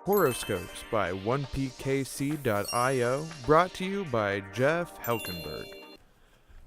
Horoscopes by 1pkc.io, brought to you by Jeff Helkenberg.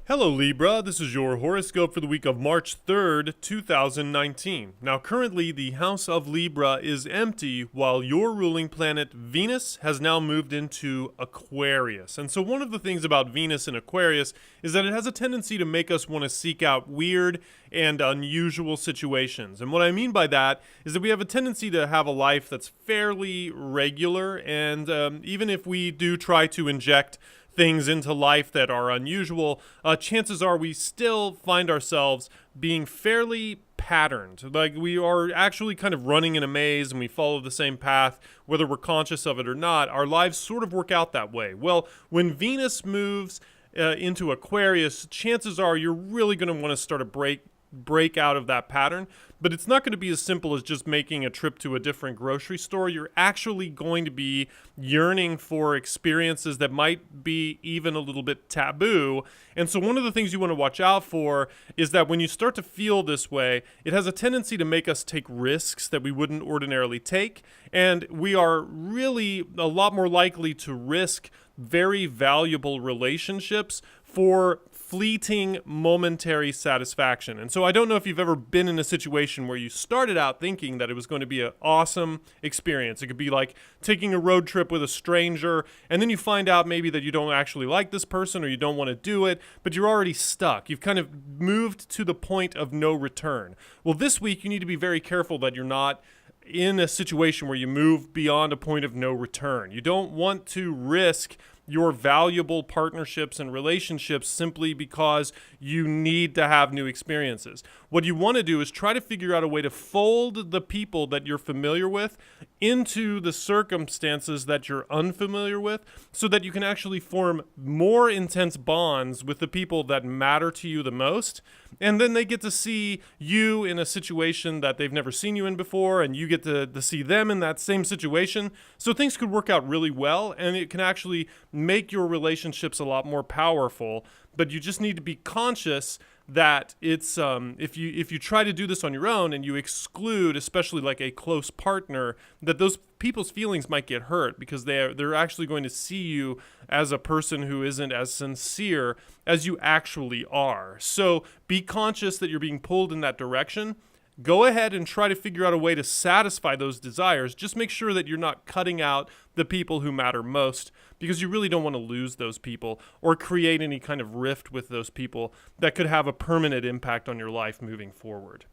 Hello Libra, this is your horoscope for the week of March 3rd, 2019. Now currently the house of Libra is empty while your ruling planet Venus has now moved into Aquarius. And so one of the things about Venus in Aquarius is that it has a tendency to make us want to seek out weird and unusual situations. And what I mean by that is that we have a tendency to have a life that's fairly regular, and even if we do try to inject things into life that are unusual, chances are we still find ourselves being fairly patterned. Like we are actually kind of running in a maze and we follow the same path, whether we're conscious of it or not. Our lives sort of work out that way. Well, when Venus moves into Aquarius, chances are you're really going to want to start a break out of that pattern. But it's not going to be as simple as just making a trip to a different grocery store. You're actually going to be yearning for experiences that might be even a little bit taboo. And so one of the things you want to watch out for is that when you start to feel this way, it has a tendency to make us take risks that we wouldn't ordinarily take. And we are really a lot more likely to risk very valuable relationships for fleeting momentary satisfaction. And so I don't know if you've ever been in a situation where you started out thinking that it was going to be an awesome experience. It could be like taking a road trip with a stranger, and then you find out maybe that you don't actually like this person or you don't want to do it, but you're already stuck. You've kind of moved to the point of no return. Well, this week you need to be very careful that you're not in a situation where you move beyond a point of no return. You don't want to risk your valuable partnerships and relationships simply because you need to have new experiences. What you want to do is try to figure out a way to fold the people that you're familiar with into the circumstances that you're unfamiliar with so that you can actually form more intense bonds with the people that matter to you the most. And then they get to see you in a situation that they've never seen you in before, and you get to see them in that same situation. So things could work out really well, and it can actually make your relationships a lot more powerful. But you just need to be conscious that it's if you try to do this on your own and you exclude, especially like a close partner, that those people's feelings might get hurt because they're actually going to see you as a person who isn't as sincere as you actually are. So be conscious that you're being pulled in that direction. Go ahead and try to figure out a way to satisfy those desires. Just make sure that you're not cutting out the people who matter most, because you really don't want to lose those people or create any kind of rift with those people that could have a permanent impact on your life moving forward.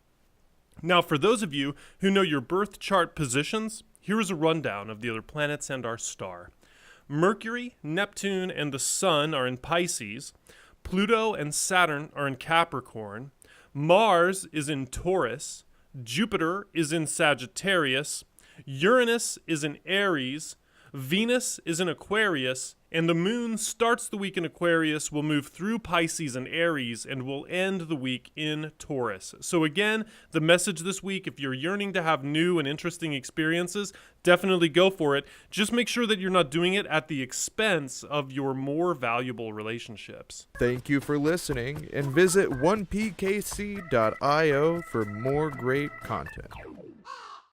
Now, for those of you who know your birth chart positions, here is a rundown of the other planets and our star. Mercury, Neptune, and the Sun are in Pisces. Pluto and Saturn are in Capricorn. Mars is in Taurus, Jupiter is in Sagittarius, Uranus is in Aries, Venus is in Aquarius, and the moon starts the week in Aquarius, will move through Pisces and Aries, and will end the week in Taurus. So again, the message this week, if you're yearning to have new and interesting experiences, definitely go for it. Just make sure that you're not doing it at the expense of your more valuable relationships. Thank you for listening, and visit 1pkc.io for more great content.